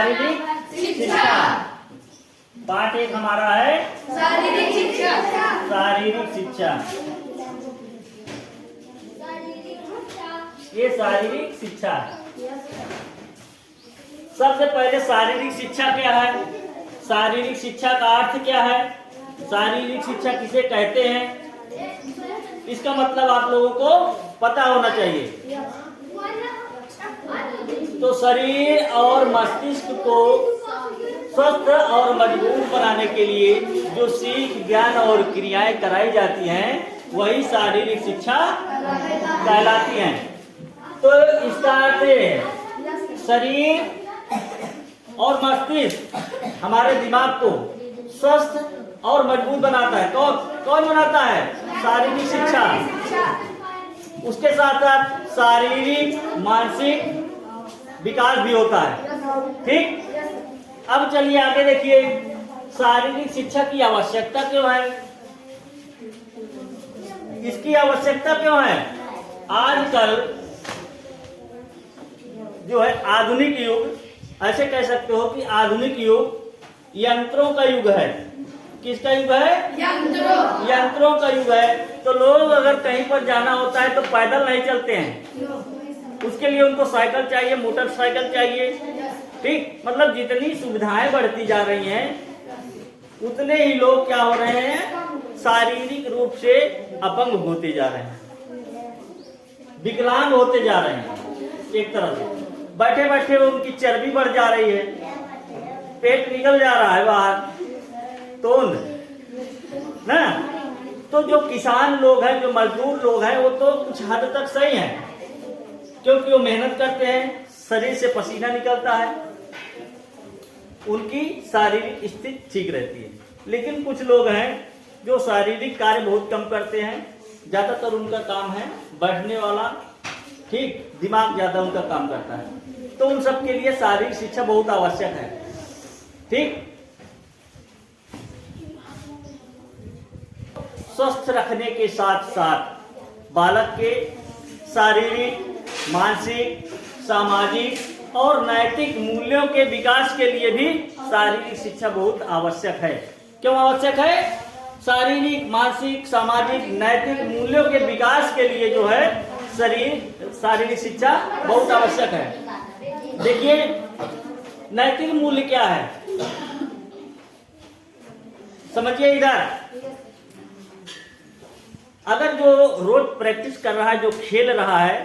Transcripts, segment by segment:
शारीरिक शिक्षा। पाठ 1 हमारा है शारीरिक शिक्षा। शारीरिक शिक्षा। ये शारीरिक शिक्षा है। सबसे पहले शारीरिक शिक्षा क्या है? शारीरिक शिक्षा का अर्थ क्या है? शारीरिक शिक्षा किसे कहते हैं? इसका मतलब आप लोगों को पता होना चाहिए। तो शरीर और मस्तिष्क को स्वस्थ और मजबूत बनाने के लिए जो सीख, ज्ञान और क्रियाएं कराई जाती हैं वही शारीरिक शिक्षा कहलाती हैं। तो इसका अर्थ है शरीर और मस्तिष्क हमारे दिमाग को स्वस्थ और मजबूत बनाता है। कौन बनाता है? शारीरिक शिक्षा। उसके साथ साथ शारीरिक मानसिक विकास भी होता है। ठीक, अब चलिए आगे देखिए, शारीरिक शिक्षा की आवश्यकता क्यों है? इसकी आवश्यकता क्यों है? आजकल जो है आधुनिक युग, ऐसे कह सकते हो कि आधुनिक युग यंत्रों का युग है। किसका युग है? यंत्रों का युग है। तो लोग अगर कहीं पर जाना होता है तो पैदल नहीं चलते हैं, उसके लिए उनको साइकिल चाहिए, मोटरसाइकिल चाहिए। ठीक, मतलब जितनी सुविधाएं बढ़ती जा रही हैं उतने ही लोग क्या हो रहे हैं? शारीरिक रूप से अपंग होते जा रहे हैं, विकलांग होते जा रहे हैं। एक तरह से बैठे बैठे उनकी चर्बी बढ़ जा रही है, पेट निकल जा रहा है बाहर, तो ना। तो जो किसान लोग हैं, जो मजदूर लोग हैं, वो तो कुछ हद तक सही हैं, क्योंकि वो मेहनत करते हैं, शरीर से पसीना निकलता है, उनकी शारीरिक स्थिति ठीक रहती है। लेकिन कुछ लोग हैं जो शारीरिक कार्य बहुत कम करते हैं, ज्यादातर उनका काम है बैठने वाला। ठीक, दिमाग ज्यादा उनका काम करता है। तो उन सब के लिए शारीरिक शिक्षा बहुत आवश्यक है। ठीक, स्वस्थ रखने के साथ साथ बालक के शारीरिक, मानसिक, सामाजिक और नैतिक मूल्यों के विकास के लिए भी शारीरिक शिक्षा बहुत आवश्यक है। क्यों आवश्यक है? शारीरिक, मानसिक, सामाजिक, नैतिक मूल्यों के विकास के लिए जो है शारीरिक शिक्षा बहुत आवश्यक है। देखिए, नैतिक मूल्य क्या है, समझिए इधर। अगर जो रोज प्रैक्टिस कर रहा है, जो खेल रहा है,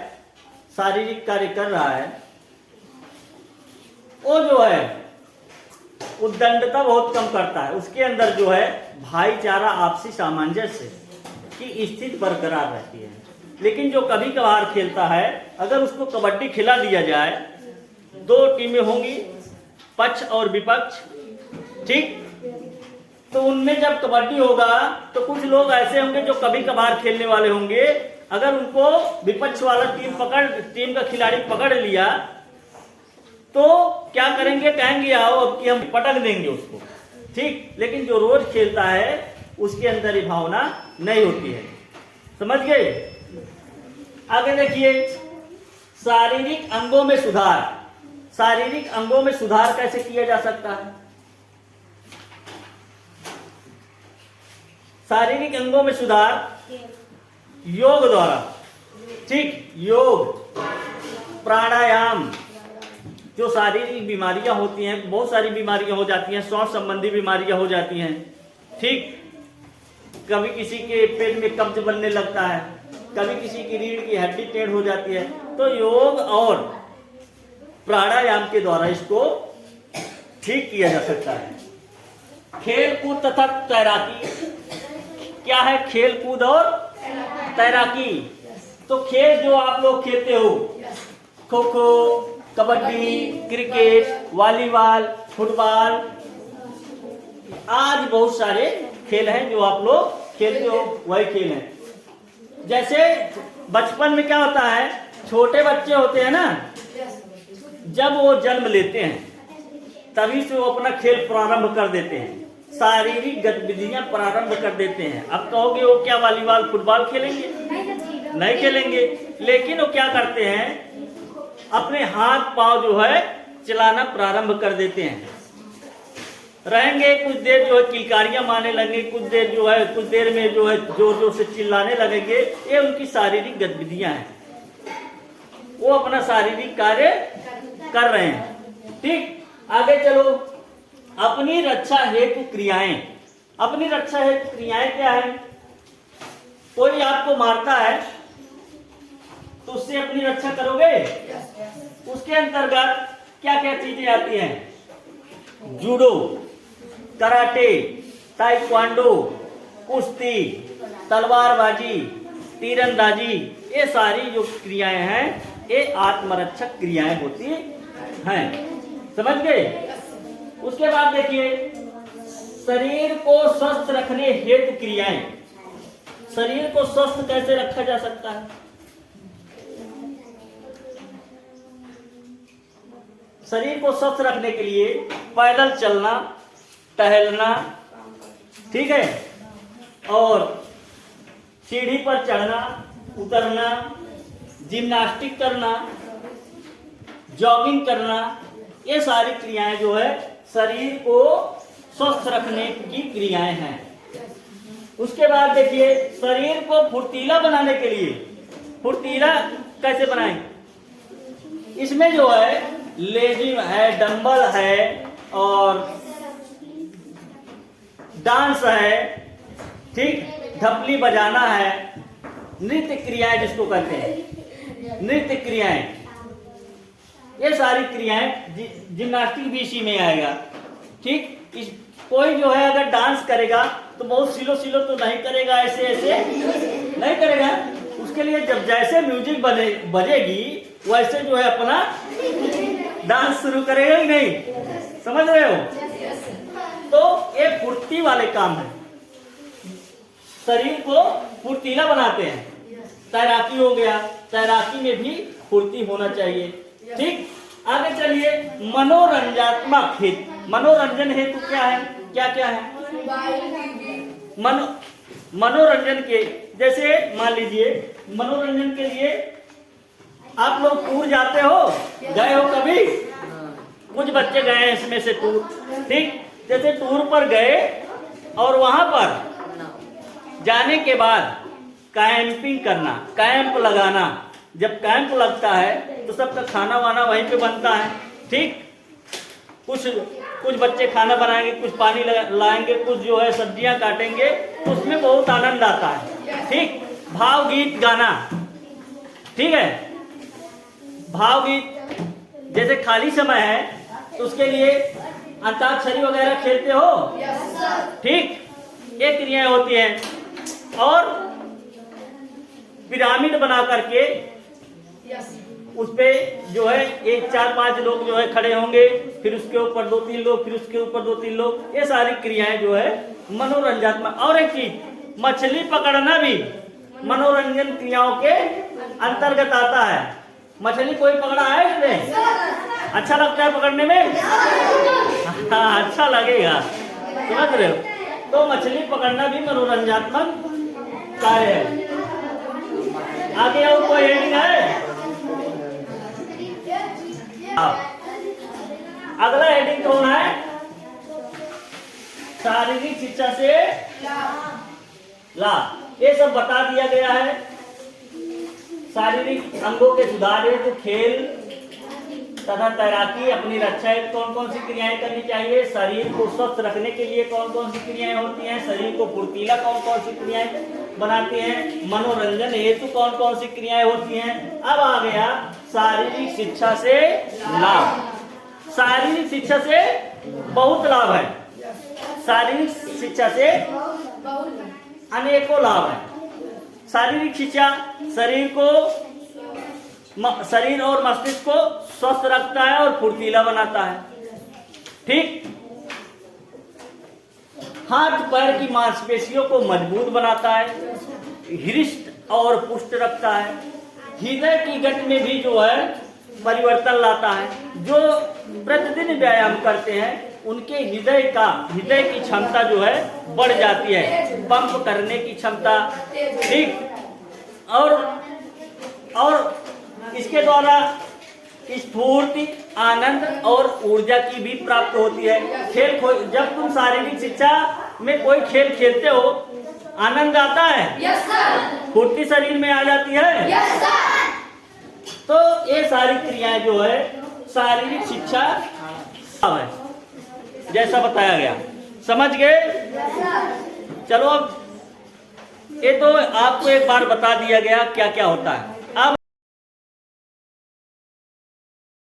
शारीरिक कार्य कर रहा है, वो जो है उद्दंडता बहुत कम करता है। उसके अंदर जो है भाईचारा, आपसी सामंजस्य की स्थिति बरकरार रहती है। लेकिन जो कभी कभार खेलता है, अगर उसको कबड्डी खिला दिया जाए, 2 टीमें होंगी, पक्ष और विपक्ष। ठीक, तो उनमें जब कबड्डी होगा तो कुछ लोग ऐसे होंगे जो कभी कभार खेलने वाले होंगे। अगर उनको विपक्ष वाला टीम का खिलाड़ी पकड़ लिया तो क्या करेंगे? कहेंगे आओ अब कि हम पटक देंगे उसको। ठीक, लेकिन जो रोज खेलता है उसके अंदर ये भावना नहीं होती है। समझ गए? आगे देखिए, शारीरिक अंगों में सुधार। शारीरिक अंगों में सुधार कैसे किया जा सकता है? शारीरिक अंगों में सुधार योग द्वारा। ठीक, योग, प्राणायाम। जो शारीरिक बीमारियां होती हैं, बहुत सारी बीमारियां हो जाती हैं, श्वास संबंधी बीमारियां हो जाती हैं। ठीक, कभी किसी के पेट में कब्ज बनने लगता है, कभी किसी की रीढ़ की हड्डी टेढ़ हो जाती है। तो योग और प्राणायाम के द्वारा इसको ठीक किया जा सकता है। खेल कूद तथा तैराकी। क्या है खेल कूद और तैराकी? तो खेल जो आप लोग खेलते हो, kho kho, kabaddi, cricket, volleyball, football, आज बहुत सारे खेल हैं जो आप लोग खेलते हो, वही खेल हैं। जैसे बचपन में क्या होता है, छोटे बच्चे होते हैं ना, जब वो जन्म लेते हैं तभी से वो अपना खेल प्रारंभ कर देते हैं, शारीरिक गतिविधियां प्रारंभ कर देते हैं। अब कहोगे वो क्या वॉलीबॉल फुटबॉल खेलेंगे? नहीं खेलेंगे। लेकिन वो क्या करते हैं, अपने हाथ पांव जो है चलाना प्रारंभ कर देते हैं। रहेंगे कुछ देर जो है किलकारियां मारने लगेंगे, कुछ देर में जो है जोर जोर से चिल्लाने लगेंगे। ये उनकी शारीरिक गतिविधियां हैं, वो अपना शारीरिक कार्य कर रहे हैं। ठीक, आगे चलो। अपनी रक्षा हेतु क्रियाएं। अपनी रक्षा हेतु क्रियाएं क्या है? कोई आपको मारता है तो उससे अपनी रक्षा करोगे। उसके अंतर्गत क्या क्या चीजें आती हैं? जूडो, कराटे, ताइक्वांडो, कुश्ती, तलवारबाजी, तीरंदाजी, ये सारी जो क्रियाएं हैं ये आत्मरक्षक क्रियाएं होती हैं। समझ गए? उसके बाद देखिए, शरीर को स्वस्थ रखने हेतु क्रियाएं। शरीर को स्वस्थ कैसे रखा जा सकता है? शरीर को स्वस्थ रखने के लिए पैदल चलना, टहलना, ठीक है, और सीढ़ी पर चढ़ना उतरना, जिम्नास्टिक करना, जॉगिंग करना, ये सारी क्रियाएं जो है शरीर को स्वस्थ रखने की क्रियाएं हैं। उसके बाद देखिए, शरीर को फुर्तीला बनाने के लिए, फुर्तीला कैसे बनाएं? इसमें जो है लेजिम है, डंबल है और डांस है, ठीक, ढपली बजाना है, नृत्य क्रियाएं जिसको कहते हैं, नृत्य क्रियाएं, ये सारी क्रियाएं जिम्नास्टिक भी इसी में आएगा। ठीक, कोई जो है अगर डांस करेगा तो बहुत सिलो सिलो तो नहीं करेगा, ऐसे ऐसे नहीं करेगा। उसके लिए जब जैसे म्यूजिक बजेगी वैसे जो है अपना डांस शुरू करेगा ही नहीं। समझ रहे हो? तो ये फुर्ती वाले काम है, शरीर को फुर्तीला बनाते हैं। तैराकी हो गया, तैराकी में भी फुर्ती होना चाहिए। ठीक, आगे चलिए। मनोरंजनात्मक हेतु, मनोरंजन हेतु क्या है? क्या क्या है? मनोरंजन के, जैसे मान लीजिए मनोरंजन के लिए आप लोग टूर जाते हो, गए हो कभी? कुछ बच्चे गए हैं इसमें से टूर, ठीक, जैसे टूर पर गए और वहां पर जाने के बाद कैंपिंग करना, कैंप लगाना। जब कैंप लगता है तो सबका खाना वाना वहीं पे बनता है। ठीक, कुछ बच्चे खाना बनाएंगे, कुछ पानी लाएंगे, कुछ जो है सब्जियां काटेंगे, तो उसमें बहुत आनंद आता है। ठीक, भावगीत गाना, ठीक है, भावगीत। जैसे खाली समय है तो उसके लिए अंताक्षरी वगैरह खेलते हो, ठीक, ये क्रियाएं होती हैं। और पिरामिड बना करके उस पे जो है 1-4-5 लोग जो है खड़े होंगे, फिर उसके ऊपर 2-3 लोग, फिर उसके ऊपर 2-3 लोग, ये सारी क्रियाएं जो है मनोरंजनात्मक। और एक चीज, मछली पकड़ना भी मनोरंजन क्रियाओं के अंतर्गत आता है। मछली कोई पकड़ा है इसमें? अच्छा लगता है पकड़ने में? हाँ, अच्छा लगेगा, समझ रहे हो? तो मछली पकड़ना भी मनोरंजनात्मक कार्य है। आगे और कोई हेडिंग है? अगला हेडिंग कौन है? शारीरिक शिक्षा से लाभ। ये सब बता दिया गया है। शारीरिक अंगों के सुधार हेतु खेल तथा तैराकी, अपनी रक्षा कौन कौन सी क्रियाएं करनी चाहिए, शरीर को स्वस्थ रखने के लिए कौन कौन सी क्रियाएं होती हैं, शरीर को फुर्तीला कौन कौन सी क्रियाएं बनाती हैं, मनोरंजन हेतु कौन कौन सी क्रियाएं होती हैं। अब आ गया शारीरिक शिक्षा से लाभ। शारीरिक शिक्षा से बहुत लाभ है। शारीरिक शिक्षा से अनेकों लाभ है। शारीरिक शिक्षा शरीर और मस्तिष्क को स्वस्थ रखता है और फुर्तीला बनाता है। ठीक, हाथ पैर की मांसपेशियों को मजबूत बनाता है, हृष्ट और पुष्ट रखता है, हृदय की गति में भी जो है परिवर्तन लाता है। जो प्रतिदिन व्यायाम करते हैं उनके हृदय की क्षमता जो है बढ़ जाती है, पंप करने की क्षमता। ठीक, और इसके द्वारा स्फूर्ति, आनंद और ऊर्जा की भी प्राप्त होती है। जब तुम शारीरिक शिक्षा में कोई खेल खेलते हो, आनंद आता है, यस सर, फुर्ती शरीर में आ जाती है, यस सर। तो ये सारी क्रियाएं जो है शारीरिक शिक्षा है, जैसा बताया गया। समझ गए? चलो अब ये तो आपको एक बार बता दिया गया क्या क्या होता है।